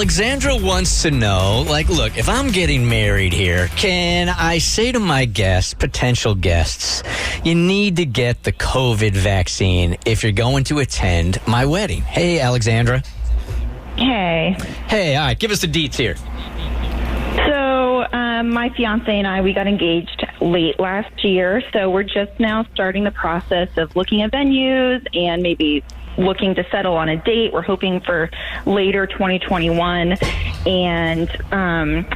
Alexandra wants to know, look, if I'm getting married here, can I say to my guests, potential guests, you need to get the COVID vaccine if you're going to attend my wedding? Hey, Alexandra. Hey. Hey, all right, give us the deets here. So my fiance and I, we got engaged late last year, so we're just now starting the process of looking at venues and maybe looking to settle on a date. We're hoping for later 2021, and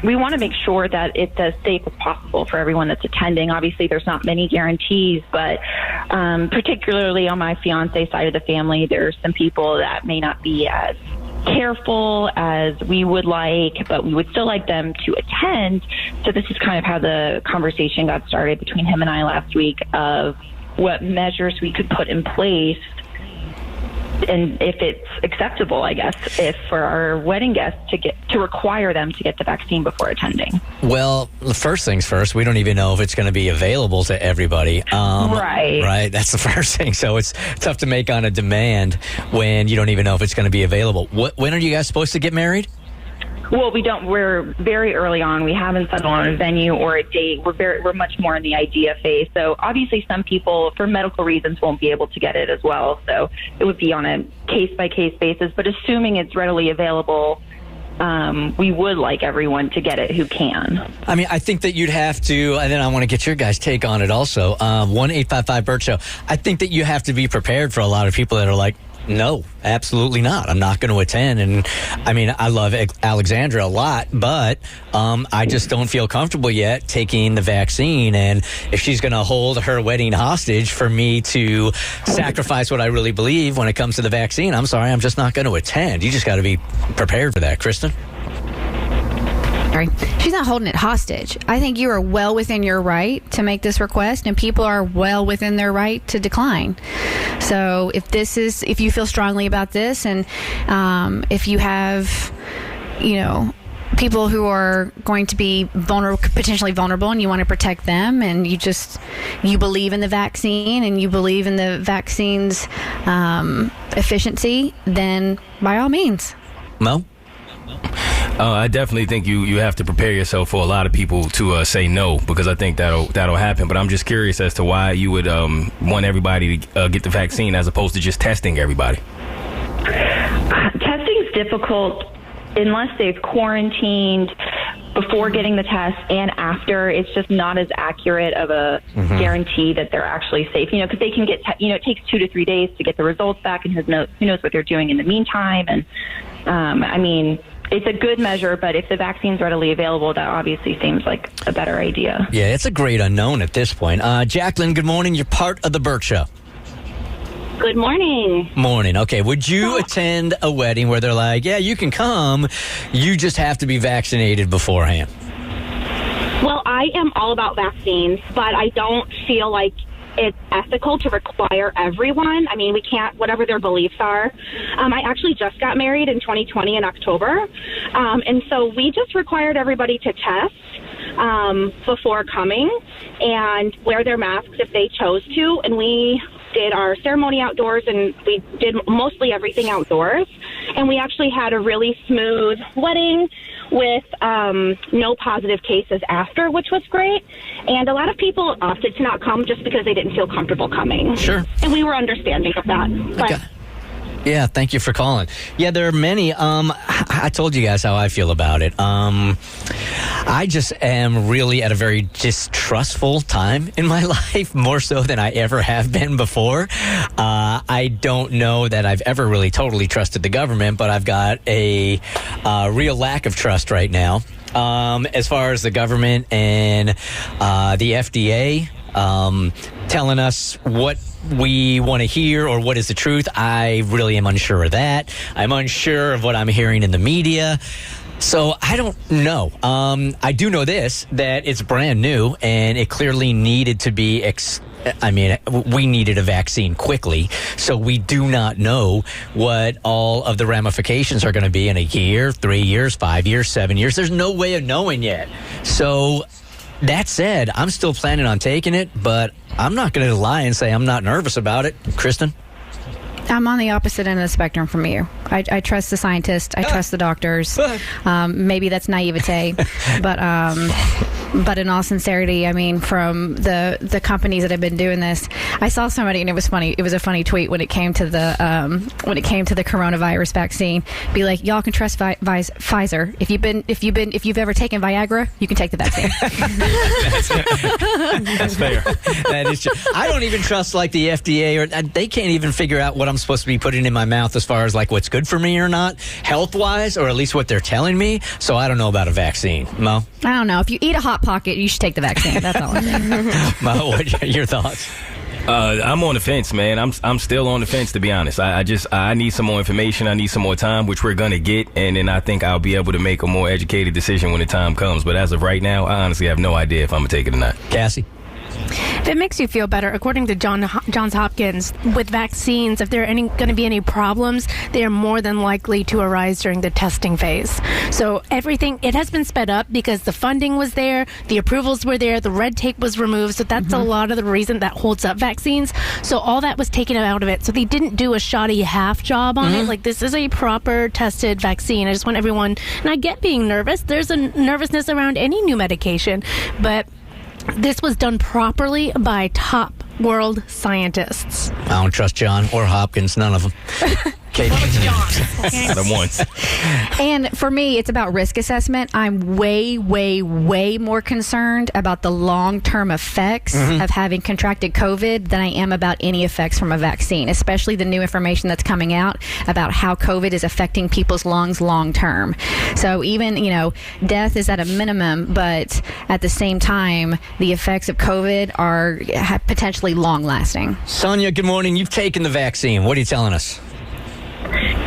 we want to make sure that it's as safe as possible for everyone that's attending. Obviously, there's not many guarantees, but particularly on my fiance's side of the family, there's some people that may not be as careful as we would like, but we would still like them to attend. So this is kind of how the conversation got started between him and I last week of what measures we could put in place, and if it's acceptable, I guess, if for our wedding guests to require them to get the vaccine before attending. Well, the first things first, we don't even know if it's going to be available to everybody. Right. Right. That's the first thing. So it's tough to make on a demand when you don't even know if it's going to be available. When are you guys supposed to get married? Well, we don't. We're very early on. We haven't settled on a venue or a date. We're much more in the idea phase. So obviously, some people, for medical reasons, won't be able to get it as well. So it would be on a case-by-case basis. But assuming it's readily available, we would like everyone to get it who can. I mean, I think that you'd have to, and then I want to get your guys' take on it also. 1-855-BERT show. I think that you have to be prepared for a lot of people that are like, no, absolutely not. I'm not going to attend. And I mean, I love Alexandra a lot, but I just don't feel comfortable yet taking the vaccine. And if she's going to hold her wedding hostage for me to sacrifice what I really believe when it comes to the vaccine, I'm sorry, I'm just not going to attend. You just got to be prepared for that, Kristen. She's not holding it hostage. I think you are well within your right to make this request, and people are well within their right to decline. So if you feel strongly about this, and if you have, people who are going to be potentially vulnerable, and you want to protect them, and you believe in the vaccine and you believe in the vaccine's efficiency, then by all means. Mo? I definitely think you have to prepare yourself for a lot of people to say no, because I think that'll happen. But I'm just curious as to why you would want everybody to get the vaccine as opposed to just testing everybody. Testing's difficult unless they've quarantined before getting the test and after. It's just not as accurate of a guarantee that they're actually safe. Because they can get, it takes 2 to 3 days to get the results back, and who knows what they're doing in the meantime. And I mean, it's a good measure, but if the vaccine's readily available, that obviously seems like a better idea. Yeah, it's a great unknown at this point. Jacqueline, good morning. You're part of the Bert Show. Good morning. Morning. Okay, would you attend a wedding where they're like, yeah, you can come, you just have to be vaccinated beforehand? Well, I am all about vaccines, but I don't feel like it's ethical to require everyone. I mean, we can't, whatever their beliefs are. I actually just got married in 2020 in October. And so we just required everybody to test before coming and wear their masks if they chose to. And we did our ceremony outdoors, and we did mostly everything outdoors. And we actually had a really smooth wedding with no positive cases after, which was great. And a lot of people opted to not come just because they didn't feel comfortable coming. Sure. And we were understanding of that. But okay. Yeah, thank you for calling. Yeah, there are many. I told you guys how I feel about it. I just am really at a very distrustful time in my life, more so than I ever have been before. I don't know that I've ever really totally trusted the government, but I've got a real lack of trust right now. As far as the government and the FDA telling us what we want to hear or what is the truth, I really am unsure of that. I'm unsure of what I'm hearing in the media. So I don't know. I do know this, that it's brand new and it clearly needed to be we needed a vaccine quickly, so we do not know what all of the ramifications are going to be in a year, 3 years, 5 years, 7 years. There's no way of knowing yet. So that said, I'm still planning on taking it, but I'm not going to lie and say I'm not nervous about it. Kristen? I'm on the opposite end of the spectrum from you. I trust the scientists. I trust the doctors. Maybe that's naivete, but in all sincerity, I mean, from the companies that have been doing this, I saw somebody, and it was funny. It was a funny tweet when it came to the coronavirus vaccine. Be like, y'all can trust Pfizer. If you've ever taken Viagra, you can take the vaccine. That's fair. That is true. I don't even trust like the FDA, or they can't even figure out what I'm supposed to be putting in my mouth as far as like what's good for me or not, health wise, or at least what they're telling me. So I don't know about a vaccine. Mo? I don't know. If you eat a Hot Pocket, you should take the vaccine. That's all I'm saying. Mo, what are your thoughts? I'm on the fence, man. I'm still on the fence, to be honest. I need some more information. I need some more time, which we're gonna get, and then I think I'll be able to make a more educated decision when the time comes. But as of right now, I honestly have no idea if I'm gonna take it or not. Cassie? If it makes you feel better, according to Johns Hopkins, with vaccines, if there are going to be any problems, they are more than likely to arise during the testing phase. So everything, it has been sped up because the funding was there, the approvals were there, the red tape was removed. So that's a lot of the reason that holds up vaccines. So all that was taken out of it. So they didn't do a shoddy half job on it. Like, this is a proper tested vaccine. I just want everyone, and I get being nervous. There's a nervousness around any new medication, but this was done properly by top world scientists. I don't trust John or Hopkins, none of them. Katie. The ones. And for me, it's about risk assessment. I'm way, way, way more concerned about the long-term effects of having contracted COVID than I am about any effects from a vaccine, especially the new information that's coming out about how COVID is affecting people's lungs long-term. So even, death is at a minimum, but at the same time, the effects of COVID are potentially long-lasting. Sonia, good morning. You've taken the vaccine. What are you telling us?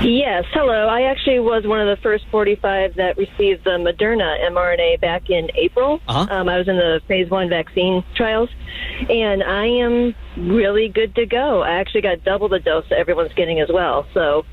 Yes, hello. I actually was one of the first 45 that received the Moderna mRNA back in April. I was in the phase 1 vaccine trials, and I am really good to go. I actually got double the dose that everyone's getting as well. So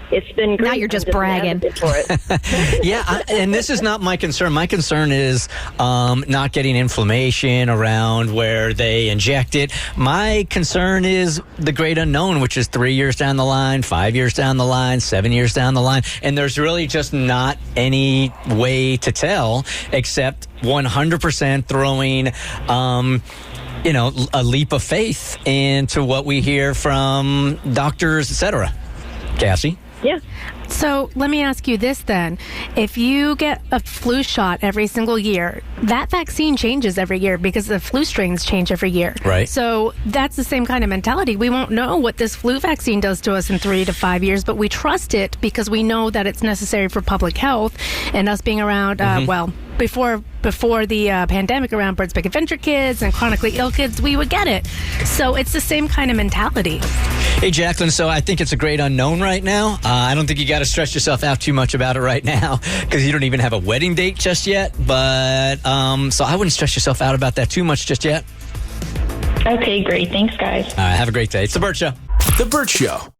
it's been great. Now you're just bragging. For it. Yeah, and this is not my concern. My concern is not getting inflammation around where they inject it. My concern is the great unknown, which is 3 years down the line, 5 years down the line, 7 years down the line. And there's really just not any way to tell except 100% throwing a leap of faith into what we hear from doctors, etc. Cassie? Yeah. So let me ask you this then. If you get a flu shot every single year, that vaccine changes every year because the flu strains change every year. Right. So that's the same kind of mentality. We won't know what this flu vaccine does to us in 3 to 5 years, but we trust it because we know that it's necessary for public health and us being around, before the pandemic, around bird, spigot, venture kids and chronically ill kids, we would get it. So it's the same kind of mentality. Hey, Jacqueline, so I think it's a great unknown right now. I don't think you got to stress yourself out too much about it right now because you don't even have a wedding date just yet. But so I wouldn't stress yourself out about that too much just yet. Okay, great. Thanks, guys. All right, have a great day. It's The Bert Show. The Bert Show.